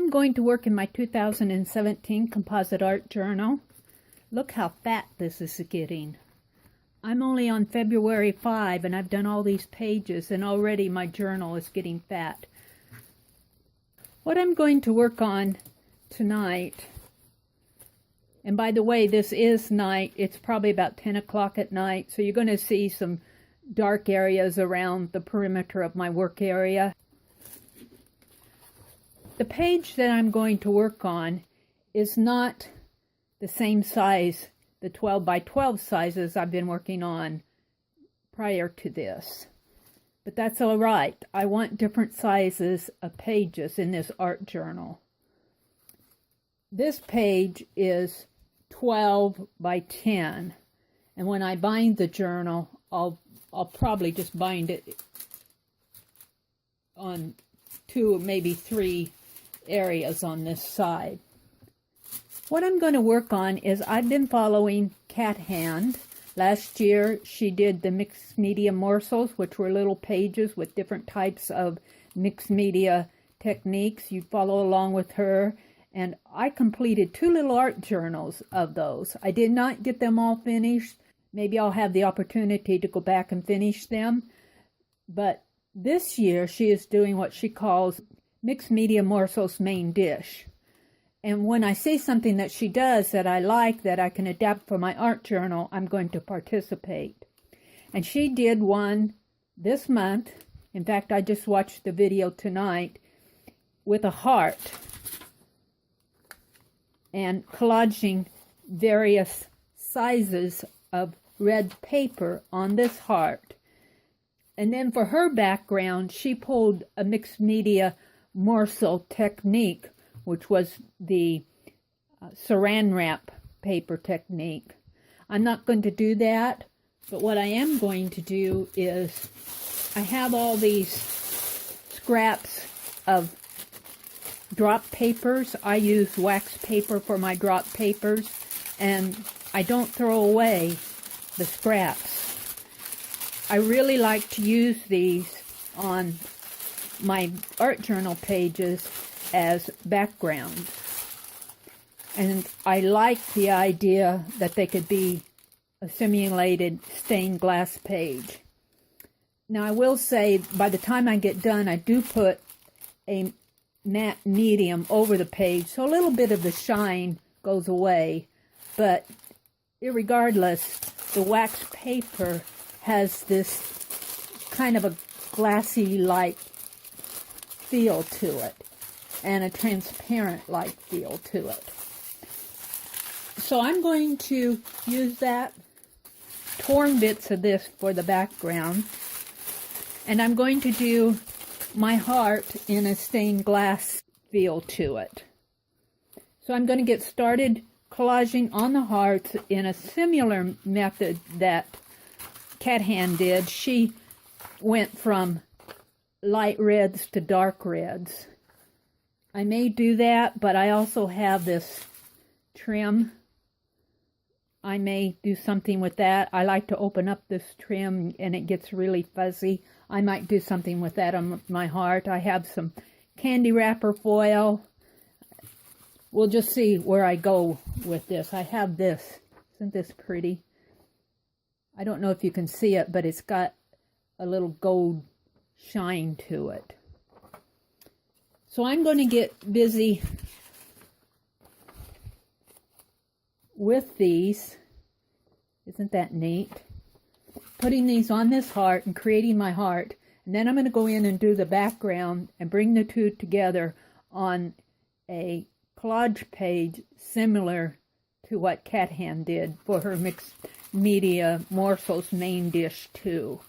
I'm going to work in my 2017 composite art journal. Look how fat this is getting. I'm only on February 5 and I've done all these pages and already my journal is getting fat. What I'm going to work on tonight, and by the way, this is night, it's probably about 10 o'clock at night, so you're going to see some dark areas around the perimeter of my work area. The page that I'm going to work on is not the same size, the 12 by 12 sizes I've been working on prior to this. But that's all right. I want different sizes of pages in this art journal. This page is 12 by 10. And when I bind the journal, I'll probably just bind it on 2 or maybe 3 areas on this side. What I'm going to work on is I've been following Cat Hand. Last year she did the mixed media morsels, which were little pages with different types of mixed media techniques. You follow along with her, and I completed 2 little art journals of those. I did not get them all finished. Maybe I'll have the opportunity to go back and finish them. But this year she is doing what she calls Mixed Media Morsels Main Dish. And when I see something that she does that I like, that I can adapt for my art journal, I'm going to participate. And she did one this month. In fact, I just watched the video tonight with a heart and collaging various sizes of red paper on this heart. And then for her background, she pulled a mixed media morsel technique, which was the saran wrap paper technique. I'm not going to do that, but what I am going to do is I have all these scraps of drop papers. I use wax paper for my drop papers, and I don't throw away the scraps. I really like to use these on my art journal pages as background. And I like the idea that they could be a simulated stained glass page. Now I will say, by the time I get done, I do put a matte medium over the page, so a little bit of the shine goes away. But irregardless, the wax paper has this kind of a glassy-like feel to it, and a transparent-like feel to it. So I'm going to use that torn bits of this for the background, and I'm going to do my heart in a stained glass feel to it. So I'm going to get started collaging on the hearts in a similar method that Cat Hand did. She went from light reds to dark reds. I may do that, but I also have this trim. I may do something with that. I like to open up this trim and it gets really fuzzy. I might do something with that on my heart. I have some candy wrapper foil. We'll just see where I go with this. I have this. Isn't this pretty? I don't know if you can see it, but it's got a little gold shine to it. So I'm going to get busy with these. Isn't that neat? Putting these on this heart and creating my heart. And then I'm going to go in and do the background and bring the two together on a collage page similar to what Cat Hand did for her Mixed Media Morsels Main Dish 2.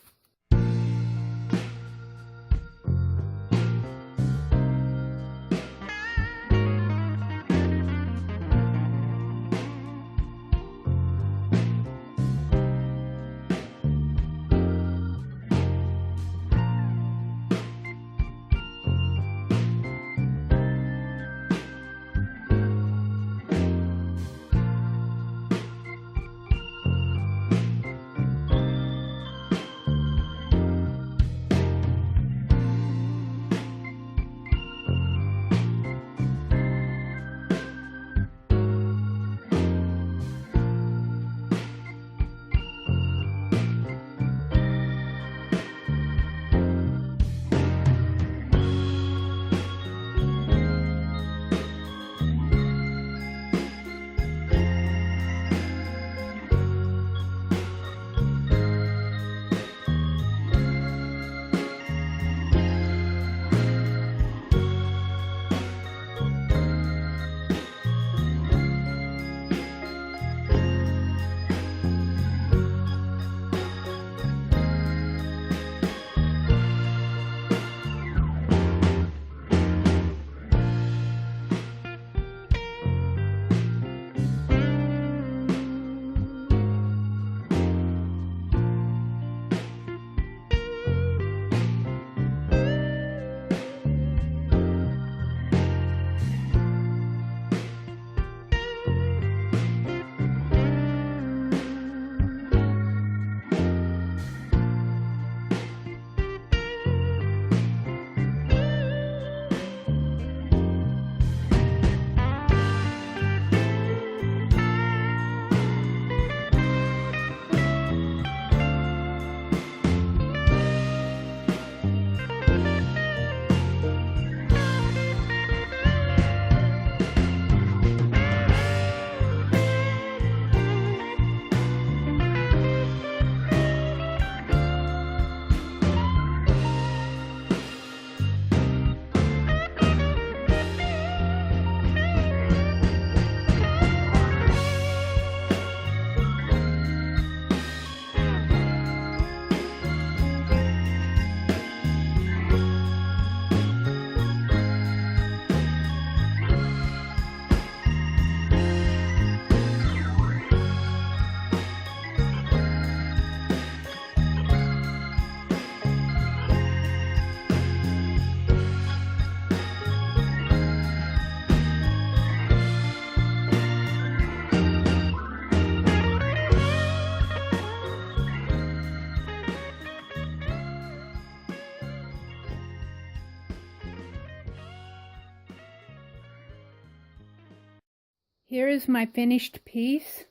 Here is my finished piece.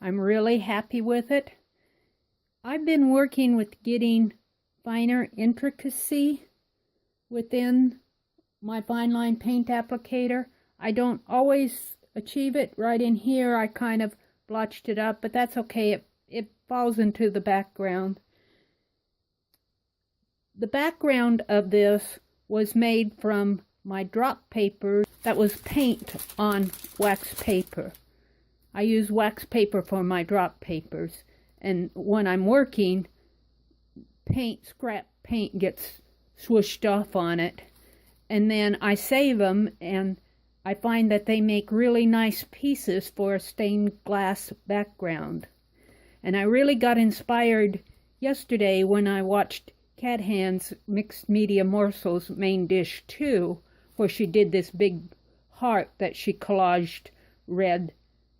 I'm really happy with it. I've been working with getting finer intricacy within my fine line paint applicator. I don't always achieve it right in here. I kind of blotched it up, but that's okay. It falls into the background. The background of this was made from my drop paper that was paint on wax paper. I use wax paper for my drop papers, and when I'm working, scrap paint gets swooshed off on it, and then I save them, and I find that they make really nice pieces for a stained glass background. And I really got inspired yesterday when I watched Cat Hand's Mixed Media Morsels Main Dish 2, where she did this big heart that she collaged red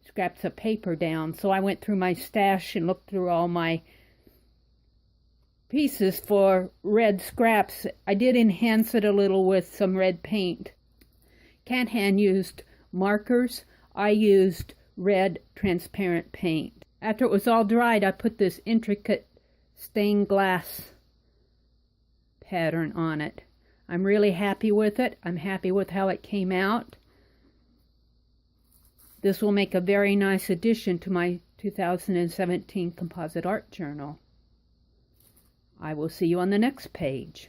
scraps of paper down. So I went through my stash and looked through all my pieces for red scraps. I did enhance it a little with some red paint. Cat Hand used markers. I used red transparent paint. After it was all dried, I put this intricate stained glass pattern on it. I'm really happy with it. I'm happy with how it came out. This will make a very nice addition to my 2017 composite art journal. I will see you on the next page.